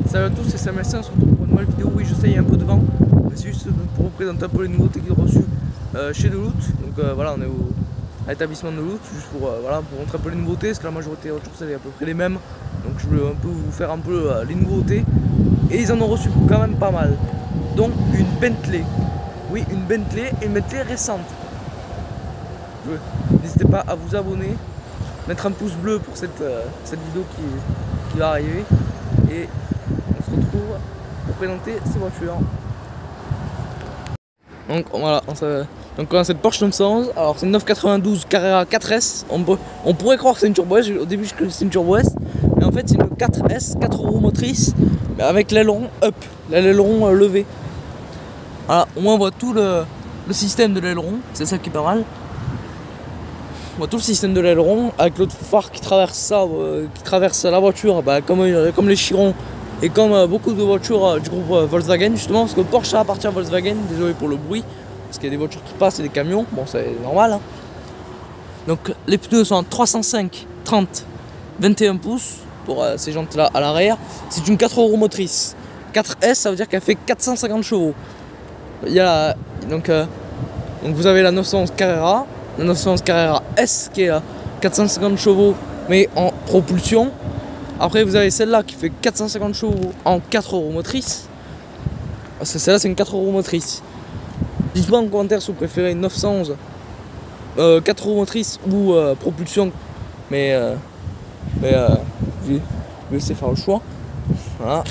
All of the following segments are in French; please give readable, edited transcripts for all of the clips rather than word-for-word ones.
Salut à tous, c'est Samuel, on se retrouve pour une nouvelle vidéo. Oui, je sais, il y a un peu de vent, mais c'est juste pour vous présenter un peu les nouveautés qu'ils ont reçues chez Deloot. Donc voilà, on est à l'établissement de Deloot, juste pour, voilà, pour montrer un peu les nouveautés, parce que la majorité des voitures c'est à peu près les mêmes. Donc je veux un peu vous faire un peu les nouveautés. Et ils en ont reçu quand même pas mal. Donc une Bentley. Oui, une Bentley récente. N'hésitez pas à vous abonner, mettre un pouce bleu pour cette vidéo qui va arriver. Et on se retrouve pour présenter ces voitures. Donc voilà, on a cette Porsche 911. Alors c'est une 992 Carrera 4S. On pourrait croire que c'est une Turbo S. Au début je croyais que c'est une Turbo S, mais en fait c'est une 4S, 4 roues motrices, mais avec l'aileron up, l'aileron levé. Voilà, au moins on voit tout le système de l'aileron, c'est ça qui est pas mal. On voit tout le système de l'aileron avec l'autre phare qui traverse la voiture, comme les Chiron et comme beaucoup de voitures du groupe Volkswagen, justement, parce que Porsche ça appartient à Volkswagen. Désolé pour le bruit, parce qu'il y a des voitures qui passent et des camions, bon c'est normal hein. Donc les pneus sont en 305 30 21 pouces pour ces jantes là à l'arrière. C'est une 4 roues motrice 4S, ça veut dire qu'elle fait 450 chevaux. Il y a donc vous avez la 911 Carrera, la 911 Carrera S qui est à 450 chevaux mais en propulsion. Après vous avez celle-là qui fait 450 chevaux en 4 roues motrices. Parce que celle-là c'est une 4 roues motrices. Dites-moi en commentaire si vous préférez une 911 4 roues motrices ou propulsion. Mais je vais laisser faire le choix. Voilà.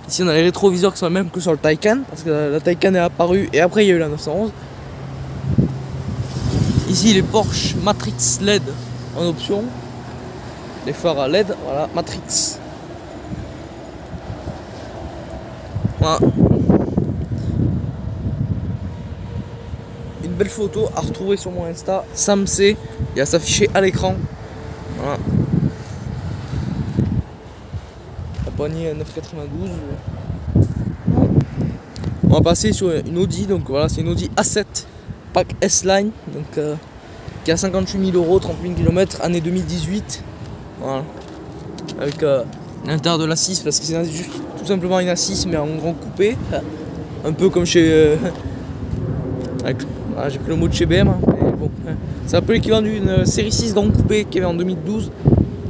Ici on a les rétroviseurs qui sont les mêmes que sur le Taycan, parce que la Taycan est apparue et après il y a eu la 911. Ici les Porsche Matrix LED en option. Les phares à LED, voilà, Matrix. Voilà. Une belle photo à retrouver sur mon Insta, SamC, il va s'afficher à l'écran. Voilà. La poignée 992. On va passer sur une Audi, donc voilà, c'est une Audi A7 Pack S-Line, donc qui a 58 000 €, 30 000 km, année 2018. Voilà. Avec l'intérieur de l'A6, parce que c'est juste tout simplement une A6 mais en grand coupé. Un peu comme chez j'ai pris le mot de chez BM, hein, mais bon, c'est un peu l'équivalent d'une série 6 grand coupé qu'il y avait en 2012.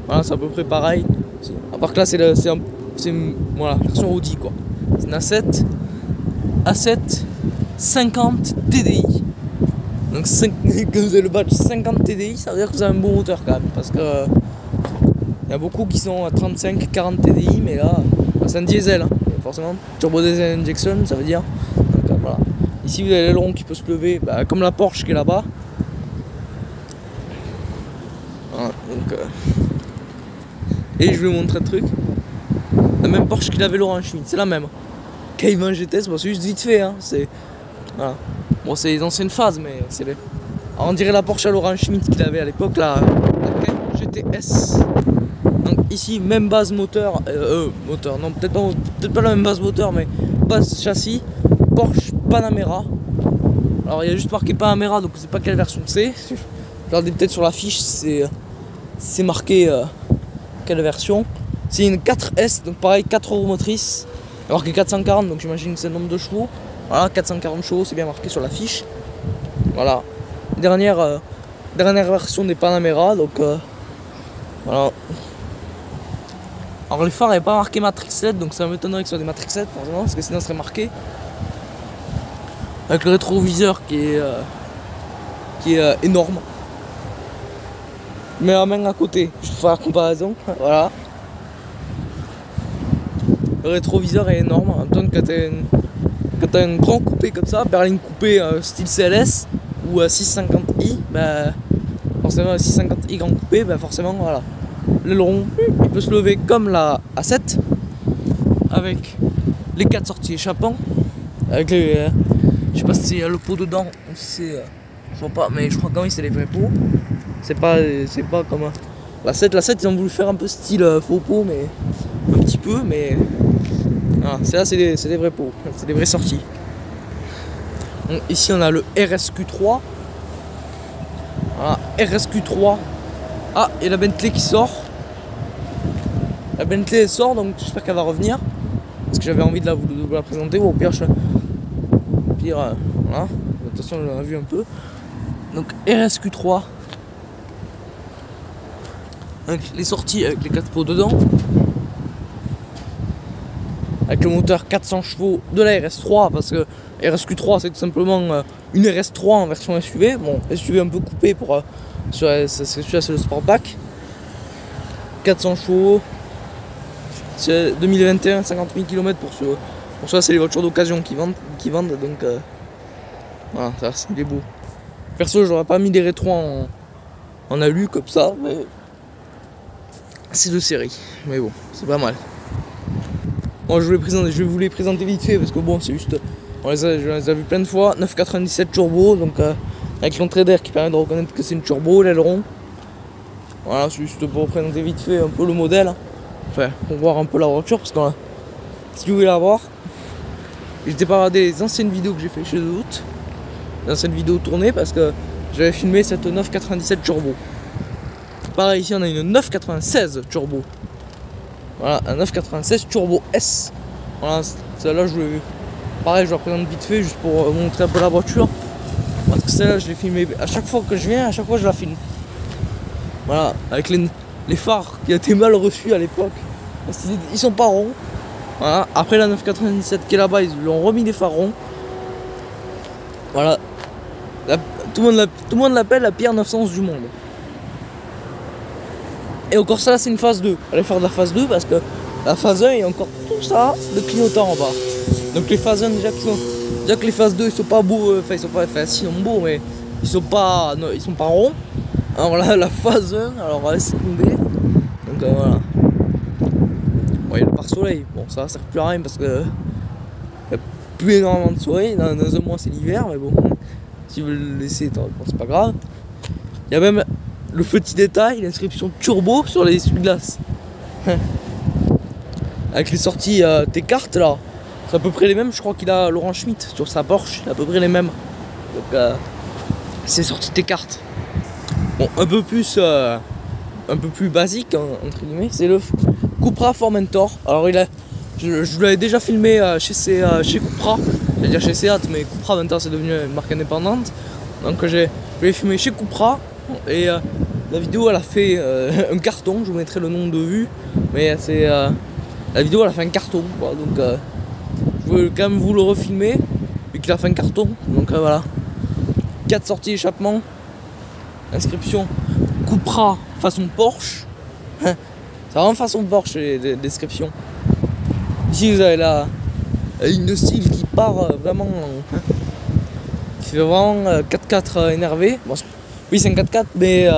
Voilà, c'est à peu près pareil. À part que là c'est voilà, version Audi quoi. C'est une A7 50 TDI. Donc quand vous avez le badge 50 TDI, ça veut dire que vous avez un bon moteur quand même, parce que il y a beaucoup qui sont à 35-40 TDI, mais là c'est un diesel, hein, forcément. Turbo diesel injection, ça veut dire. Donc voilà. Ici vous avez l'aileron qui peut se lever, comme la Porsche qui est là-bas. Voilà, donc, et je vais vous montrer un truc. La même Porsche qu'il avait Laurent Schmitt, c'est la même. Cayman GTS, bon, c'est juste vite fait, hein. Voilà. Bon, c'est les anciennes phases, mais c'est les. Alors, on dirait la Porsche à Laurent Schmitt qu'il avait à l'époque, la Cayman GTS. Donc ici, même base moteur, non, peut-être pas la même base moteur, mais base châssis, Porsche Panamera. Alors il y a juste marqué Panamera, donc je sais pas quelle version c'est. Regardez peut-être sur la fiche, c'est marqué quelle version. C'est une 4S, donc pareil, 4 roues motrices. Il y a marqué 440, donc j'imagine que c'est le nombre de chevaux. Voilà, 440 chevaux, c'est bien marqué sur la fiche. Voilà. Dernière version des Panamera, donc voilà. Alors les phares n'avaient pas marqué Matrix LED, donc ça m'étonnerait que ce soit des Matrix LED forcément, parce que sinon ça serait marqué. Avec le rétroviseur qui est énorme. Je mets la main à côté, je vais faire la comparaison. Voilà. Le rétroviseur est énorme. En même temps, quand tu as un grand coupé comme ça, berline coupée style CLS ou 650i, forcément 650i grand coupé, forcément voilà. L'aileron, il peut se lever comme la A7 avec les 4 sorties échappants, avec les je sais pas si c'est le pot dedans ou si c'est je vois pas, mais je crois que oui c'est les vrais pots. C'est pas comme la 7 ils ont voulu faire un peu style faux pot, mais un petit peu, mais voilà, c'est des vrais pots, c'est des vraies sorties. Donc, ici on a le RSQ3. Voilà, RSQ3. Ah, et la Bentley qui sort. La Bentley elle sort, donc j'espère qu'elle va revenir. Parce que j'avais envie de vous la présenter, ou au pire, voilà. De toute façon, on l'a vu un peu. Donc RSQ3. Avec les sorties avec les 4 pots dedans. Avec le moteur 400 chevaux de la RS3, parce que RSQ3 c'est tout simplement une RS3 en version SUV. Bon, SUV un peu coupé pour celui-là c'est le Sportback. 400 chevaux, c'est 2021, 50 000 km pour ça, c'est les voitures d'occasion qui vendent, donc voilà, ça c'est des beaux. Perso, j'aurais pas mis des rétros en alu comme ça, mais c'est de série, mais bon, c'est pas mal. Moi je vais vous les présenter vite fait parce que bon, c'est juste, je les ai vus plein de fois. 997 turbo, donc avec l'entrée d'air qui permet de reconnaître que c'est une turbo, l'aileron. Voilà, c'est juste pour présenter vite fait un peu le modèle. Enfin, pour voir un peu la voiture, parce que si vous voulez la voir, j'étais pas regardé les anciennes vidéos que j'ai fait chez Zoot, les anciennes vidéos tournées, parce que j'avais filmé cette 997 turbo. Pareil, ici on a une 996 turbo. Voilà, un 996 turbo S. Voilà, celle-là pareil, je la présente vite fait juste pour vous montrer un peu la voiture. Parce que celle-là, je l'ai filmée à chaque fois que je viens, à chaque fois je la filme. Voilà, avec les phares qui étaient mal reçus à l'époque. Ils sont pas ronds. Voilà, après la 997 qui est là-bas, ils lui ont remis des phares ronds. Voilà. Tout le monde l'appelle la pire 911 du monde. Et encore ça, c'est une phase 2. Allez faire de la phase 2 parce que la phase 1, il y a encore tout ça de clignotant en bas. Donc les phases 1, déjà que les phases 2, ils sont pas beaux, enfin ils sont pas, enfin si, ils sont beaux, mais ils sont pas ronds. Alors là, la phase 1, alors on va laisser tomber. Donc voilà. Bon, il y a le pare-soleil. Bon, ça sert plus à rien parce que il n'y a plus énormément de soleil. Dans un mois, c'est l'hiver, mais bon, si vous le laissez, bon, c'est pas grave. Il y a même le petit détail, l'inscription turbo sur les essuie-glaces. Avec les sorties T-Cart là, c'est à peu près les mêmes, je crois qu'il a Laurent Schmitt sur sa Porsche, à peu près les mêmes. Donc c'est sorties T-Cart. Bon, un peu plus basique entre guillemets, c'est le Cupra Formentor. Alors je vous l'avais déjà filmé chez Cupra, c'est-à-dire chez Seat, mais Cupra maintenant c'est devenu une marque indépendante. Donc je l'ai filmé chez Cupra et la vidéo elle a fait un carton, je vous mettrai le nombre de vues, mais c'est la vidéo elle a fait un carton quoi, donc je veux quand même vous le refilmer vu qu'il a fait un carton, donc voilà. 4 sorties d'échappement, inscription Cupra façon Porsche. C'est vraiment façon Porsche les descriptions. Ici vous avez la ligne de style qui part vraiment qui fait vraiment 4x4 énervé. Bon, oui c'est un 4x4 mais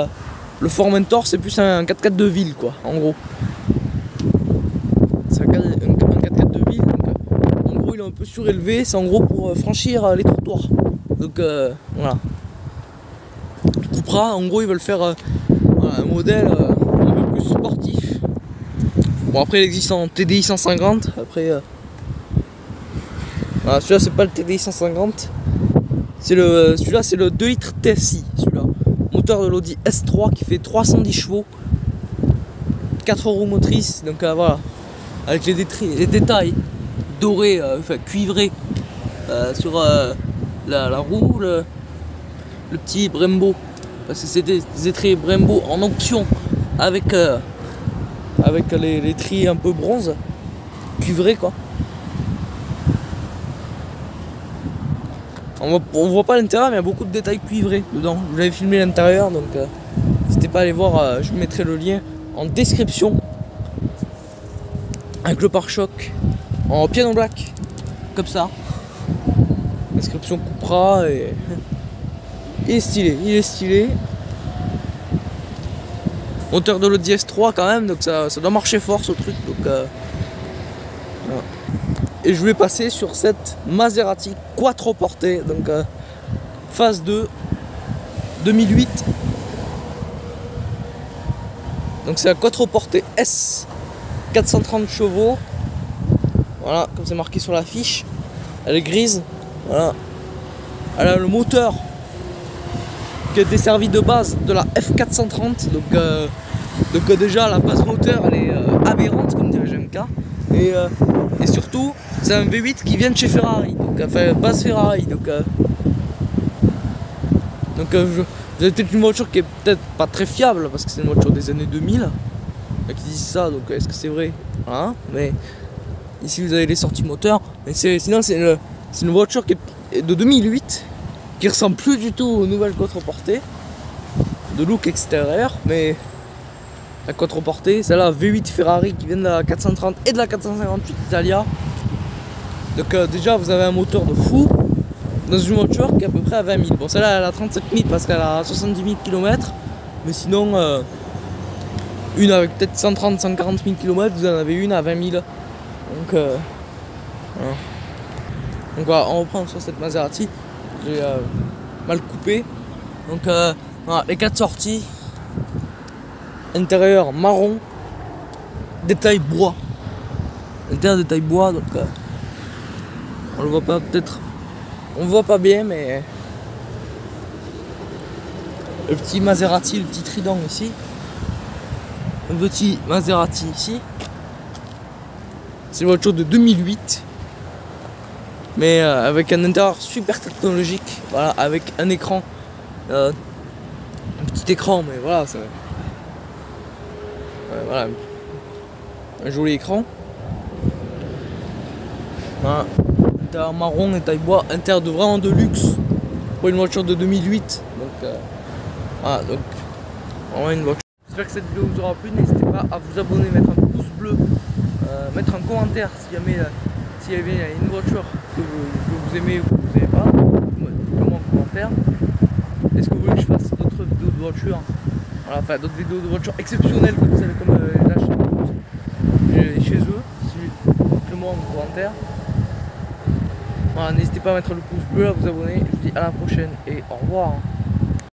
le Formentor c'est plus un 4x4 de ville quoi, en gros. C'est un 4x4 de ville, donc en gros il est un peu surélevé, c'est en gros pour franchir les trottoirs. Donc voilà. Cupra en gros ils veulent faire un modèle un peu plus sportif. Bon après il existe en TDI 150, après voilà, celui-là c'est pas le TDI 150, celui-là c'est le 2 litres TSI, celui-là. Moteur de l'Audi S3 qui fait 310 chevaux, 4 roues motrices, donc voilà, avec les détails dorés, enfin cuivrés sur la roue, le petit Brembo, parce que c'est des étriers Brembo en option avec les tris un peu bronze, cuivrés quoi. On voit pas l'intérieur mais il y a beaucoup de détails cuivrés dedans. Vous l'avez filmé l'intérieur donc n'hésitez pas à aller voir, je vous mettrai le lien en description. Avec le pare-choc en piano black, comme ça. Inscription Cupra et il est stylé, Moteur de l'Audi S3 quand même, donc ça doit marcher fort ce truc. Donc, voilà. Et je voulais passer sur cette Maserati Quattroporte, donc phase 2 2008. Donc c'est la Quattroporte S, 430 chevaux. Voilà, comme c'est marqué sur la fiche. Elle est grise. Voilà. Elle a le moteur qui a été servi de base de la F430, donc Donc déjà la base moteur elle est aberrante comme dirait GMK. Et surtout c'est un V8 qui vient de chez Ferrari, donc enfin base Ferrari. Donc vous avez peut-être une voiture qui est peut-être pas très fiable parce que c'est une voiture des années 2000 qui disent ça, donc est-ce que c'est vrai, hein? Mais ici vous avez les sorties moteurs, mais sinon c'est une voiture qui est de 2008 qui ressemble plus du tout aux nouvelles quatreportées de look extérieur, mais la quatreportée, celle-là V8 Ferrari qui vient de la 430 et de la 458 Italia. Donc déjà vous avez un moteur de fou dans une voiture qui est à peu près à 20 000. Bon, celle-là elle a 37 000 parce qu'elle a 70 000 km, mais sinon une avec peut-être 130 140 000 km, vous en avez une à 20 000. Donc voilà. Donc voilà, on reprend sur cette Maserati. J'ai mal coupé. Donc voilà, les 4 sorties. Intérieur marron. Détail bois. Intérieur détail bois, donc on le voit pas peut-être. On le voit pas bien, mais le petit Maserati, le petit trident ici. Un petit Maserati ici. C'est une voiture de 2008. Mais avec un intérieur super technologique. Voilà, avec un écran. Un petit écran, mais voilà. Voilà. Un joli écran. Voilà. Intérieur marron et taille bois. Intérieur vraiment de luxe. Pour une voiture de 2008. Donc, voilà, donc vraiment une voiture. J'espère que cette vidéo vous aura plu. N'hésitez pas à vous abonner, mettre un pouce bleu, mettre un commentaire si jamais s'il y avait une voiture que vous aimez ou que vous n'aimez pas. Dites-moi en commentaire. Est-ce que vous voulez que je fasse d'autres vidéos de voitures? Voilà, enfin d'autres vidéos de voitures exceptionnelles que vous avez comme l'achat chez eux. Dites-le-moi en commentaire. Voilà, n'hésitez pas à mettre le pouce bleu, à vous abonner. Je vous dis à la prochaine et au revoir.